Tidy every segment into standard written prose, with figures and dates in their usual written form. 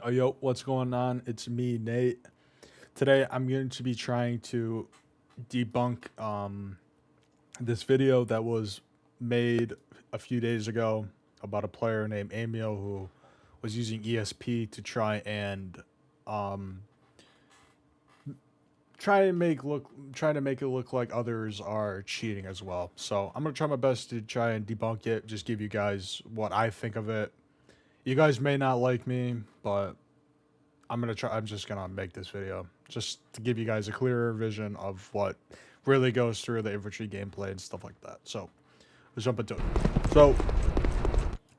Oh, yo, what's going on? It's me, Nate. Today, I'm going to be trying to debunk this video that was made a few days ago about a player named Emil who was using ESP to um, try to make it look like others are cheating as well. So I'm gonna try my best to try and debunk it. Just give you guys what I think of it. You guys may not like me, but I'm just gonna make this video just to give you guys a clearer vision of what really goes through the infantry gameplay and stuff like that. So let's jump into it. So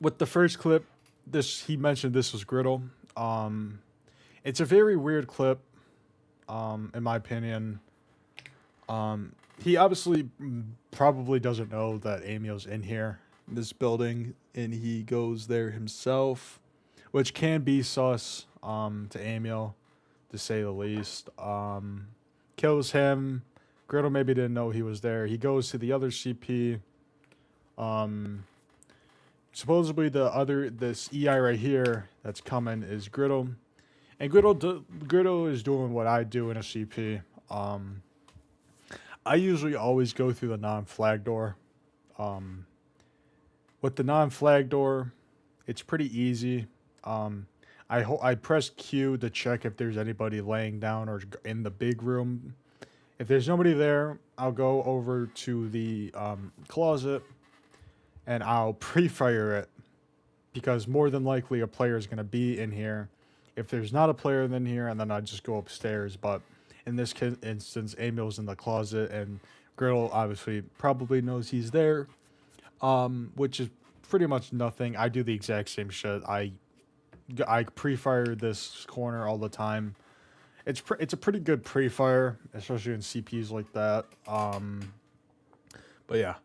with the first clip, he mentioned this was Griddle. Um, it's a very weird clip, in my opinion. He obviously probably doesn't know that Amio's in here, in this building, and he goes there himself, which can be sus to Amio, to say the least. Kills him. Griddle maybe didn't know he was there. He goes to the other CP. Um, Supposedly this EI right here that's coming is Griddle, and Griddle is doing what I do in a CP. I usually always go through the non-flag door. Um, with the non-flag door, it's pretty easy. I press Q to check if there's anybody laying down or in the big room. If there's nobody there, I'll go over to the closet and I'll pre-fire it, because more than likely a player is going to be in here. If there's not a player in here, and then I just go upstairs. But in this instance, Emil's in the closet, and Griddle obviously probably knows he's there, which is pretty much nothing. I do the exact same shit. I pre-fire this corner all the time. It's a pretty good pre-fire, especially in CPs like that. But yeah.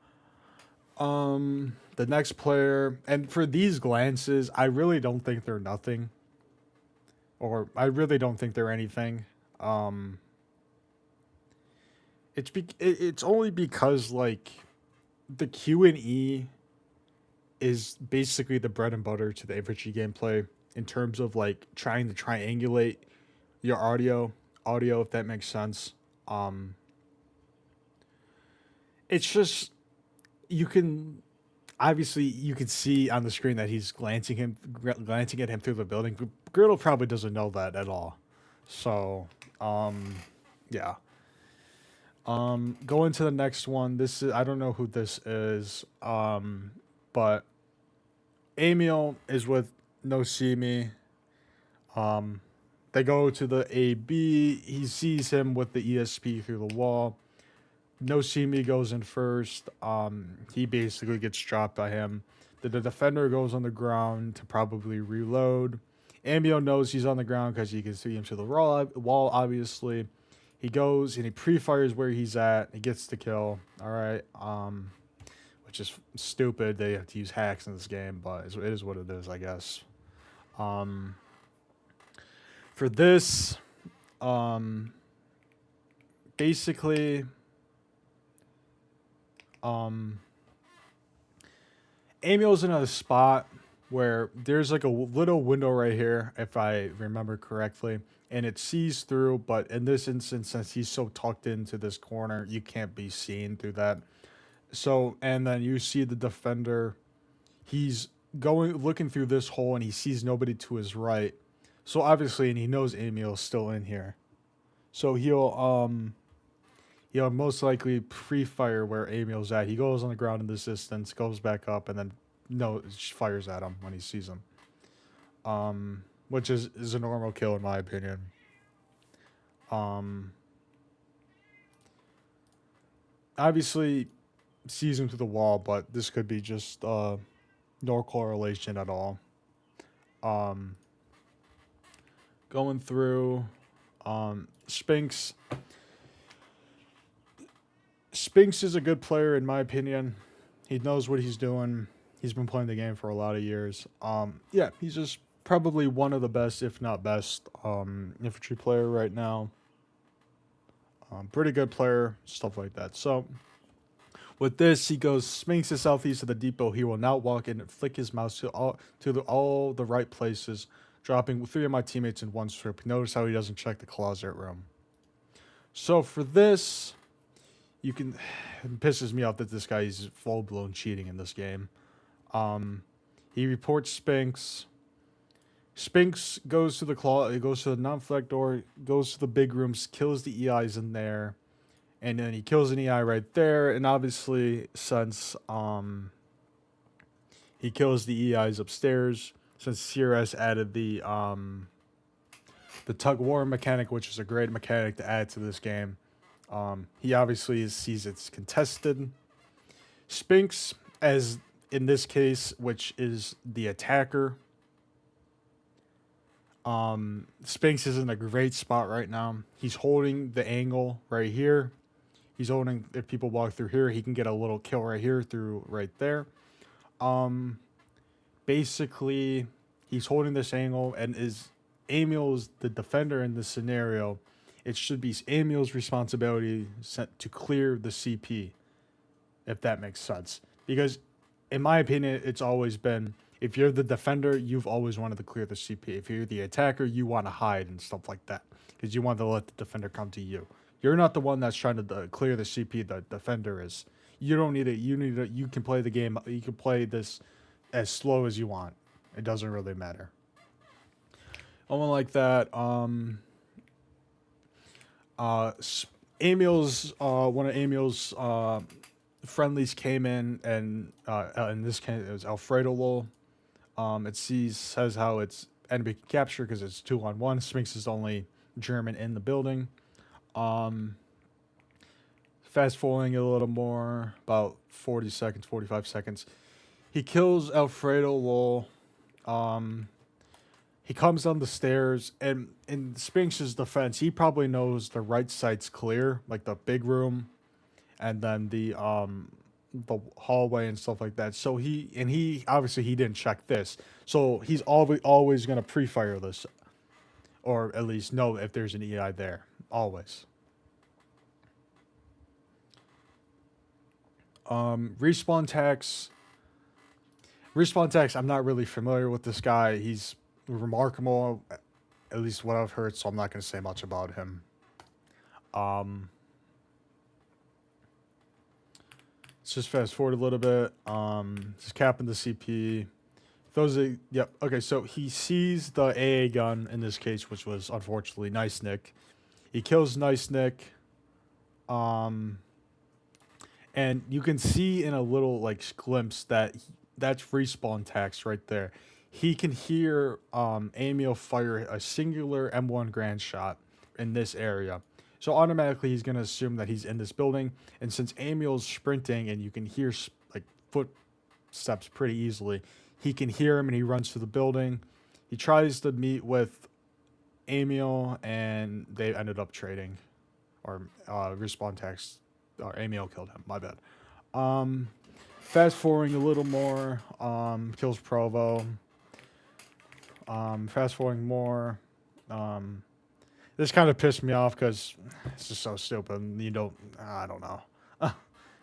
The next player, and for these glances, I really don't think they're nothing, or I really don't think they're anything. It's only because like the Q and E is basically the bread and butter to the infantry gameplay in terms of like trying to triangulate your audio, if that makes sense. Um, it's just you can obviously you can see on the screen that he's glancing at him through the building. Girdle probably doesn't know that at all. So, yeah. Going to the next one. This is I don't know who this is. But Emil is with No See Me. They go to the AB. He sees him with the ESP through the wall. No See Me goes in first. He basically gets dropped by him. The defender goes on the ground to probably reload. Ambio knows he's on the ground because he can see him to the wall, obviously. He goes and he pre-fires where he's at. He gets the kill. All right. Which is stupid. They have to use hacks in this game, but it is what it is, I guess. For this, basically, Amio's in a spot where there's like a little window right here, if I remember correctly, and it sees through. But in this instance, since he's so tucked into this corner, you can't be seen through that. So, and then you see the defender. He's looking through this hole, and he sees nobody to his right. So obviously, and he knows Emil's still in here. So he'll most likely pre-fire where Emil's at. He goes on the ground in this distance, goes back up, and then fires at him when he sees him. Which is a normal kill in my opinion. Obviously sees him through the wall, but this could be just no correlation at all. Going through Spinks. Spinks is a good player in my opinion. He knows what he's doing. He's been playing the game for a lot of years. Yeah, he's just probably one of the best, if not best, infantry player right now. Pretty good player, stuff like that. So with this, he goes Spinks to southeast of the depot. He will now walk in and flick his mouse to all the right places. dropping 3 of my teammates in one swoop. Notice how he doesn't check the closet room. So for this, you can... It pisses me off that this guy is full-blown cheating in this game. He reports Spinks. Spinks goes to the non-flag door, goes to the big rooms, kills the EIs in there, and then he kills an EI right there. And obviously, since he kills the EIs upstairs, since CRS added the tug of war mechanic, which is a great mechanic to add to this game, he obviously sees it's contested. Spinks, as in this case, which is the attacker. Spinks is in a great spot right now. He's holding the angle right here. He's holding, if people walk through here, he can get a little kill right here through right there. Basically, he's holding this angle, and Emil's the defender in this scenario. It should be Emil's responsibility to clear the CP, if that makes sense. Because, in my opinion, it's always been, if you're the defender, you've always wanted to clear the CP. If you're the attacker, you want to hide and stuff like that, because you want to let the defender come to you. You're not the one that's trying to clear the CP. The defender is. You don't need it. You can play the game. You can play this as slow as you want. It doesn't really matter. Only like that. Emil's one of Emil's friendlies came in, and in this case it was Alfredo Lol. It says how it's enemy capture because it's 2-on-1. Spinks is only German in the building. Fast forwarding a little more, about 40 seconds, 45 seconds. He kills Alfredo Lol. He comes down the stairs, and in Spinks' defense, he probably knows the right side's clear, like the big room, and then the hallway and stuff like that. So he obviously he didn't check this, so he's always gonna pre-fire this, or at least know if there's an EI there, always. Respawn tax. I'm not really familiar with this guy. He's remarkable, at least what I've heard, so I'm not going to say much about him. Let's just fast forward a little bit. Just capping the CP. Yep. Okay, so he sees the AA gun in this case, which was unfortunately Nice Nick. He kills Nice Nick. And you can see in a little like glimpse that that's respawn tax right there. He can hear Emil fire a singular M1 Grand shot in this area. So automatically he's going to assume that he's in this building. And since Emil's sprinting and you can hear like footsteps pretty easily, he can hear him and he runs to the building. He tries to meet with Emil and they ended up trading. Or respawn tax, or Emil killed him, my bad. Fast forwarding a little more, kills Provo. Fast forwarding more. This kind of pissed me off because it's just so stupid. I don't know.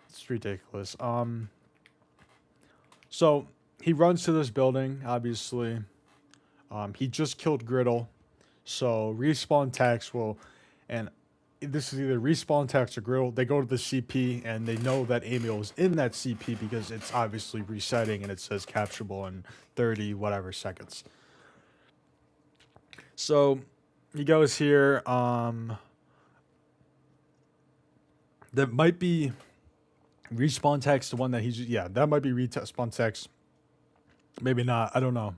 It's ridiculous. So he runs to this building, obviously. He just killed Griddle. So respawn tax will, and this is either respawn tax or Griddle. They go to the CP and they know that Emil is in that CP because it's obviously resetting and it says capturable in 30 whatever seconds. So he goes here. That might be respawn tax, the one that he's, yeah, that might be respawn tax. Maybe not. I don't know.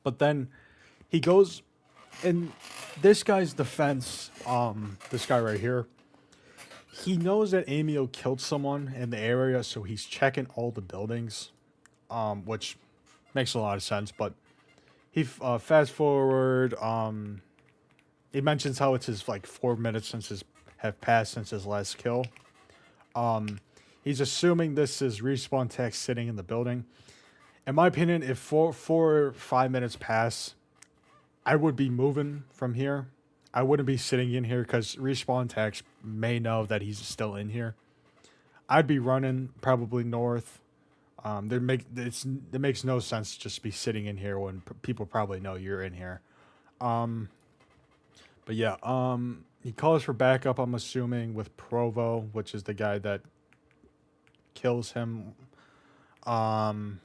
But then he goes, in this guy's defense, this guy right here, he knows that Emil killed someone in the area, so he's checking all the buildings, which makes a lot of sense. But he fast forward, he mentions how it's his like 4 minutes have passed since his last kill. He's assuming this is respawn tax sitting in the building. In my opinion, if 4 or 5 minutes pass, I would be moving from here. I wouldn't be sitting in here because respawn tax may know that he's still in here. I'd be running probably north It makes no sense to just be sitting in here when people probably know you're in here. Um, but yeah, he calls for backup. I'm assuming with Provo, which is the guy that kills him. Um,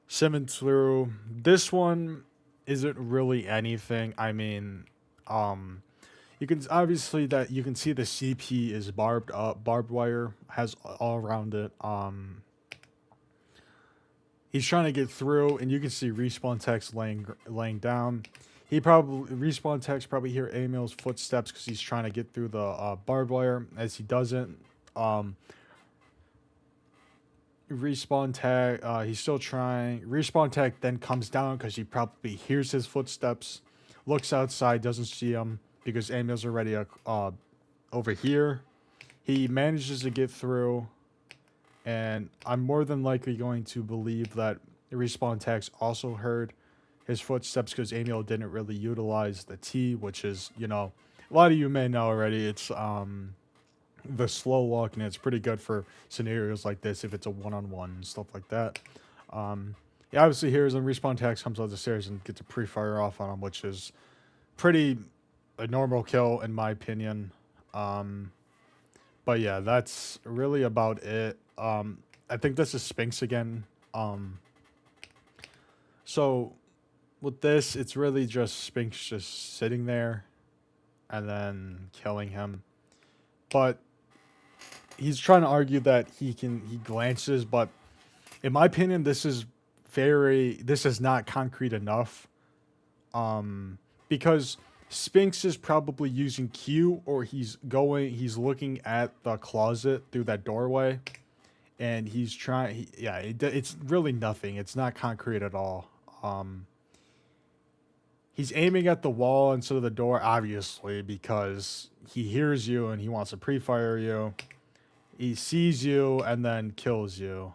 Simmons through this one isn't really anything. I mean, um, you can obviously that you can see the CP is barbed wire has all around it. He's trying to get through, and you can see respawn text laying down. He probably respawn text probably hear Emil's footsteps because he's trying to get through the barbed wire. As he doesn't, respawn tag. He's still trying. Respawn tag then comes down because he probably hears his footsteps. Looks outside, doesn't see him because Emil's already over here. He manages to get through, and I'm more than likely going to believe that respawn tags also heard his footsteps because Emil didn't really utilize the T, which is, you know, a lot of you may know already. It's the slow walk, and it's pretty good for scenarios like this if it's a one-on-one and stuff like that. He obviously hears him. Respawn tags comes out the stairs and gets a pre-fire off on him, which is pretty a normal kill in my opinion. But yeah, that's really about it. I think this is Spinks again. So with this, it's really just Spinks just sitting there and then killing him. But he's trying to argue that he glances, but in my opinion, this is not concrete enough. Because Spinks is probably using Q, or he's looking at the closet through that doorway, and he's trying. It's really nothing. It's not concrete at all. He's aiming at the wall instead of the door, obviously, because he hears you and he wants to pre-fire you. He sees you and then kills you,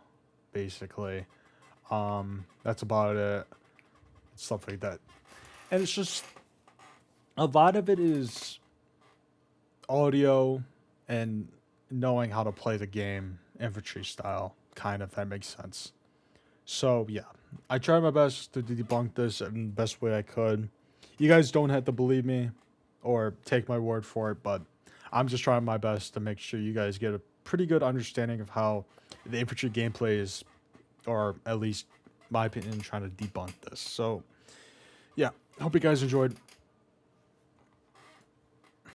basically. That's about it. Stuff like that. And it's just, a lot of it is audio and knowing how to play the game infantry style, kind of, if that makes sense. So yeah, I tried my best to debunk this in the best way I could. You guys don't have to believe me or take my word for it, but I'm just trying my best to make sure you guys get a pretty good understanding of how the infantry gameplay is, or at least my opinion, trying to debunk this. So yeah, hope you guys enjoyed.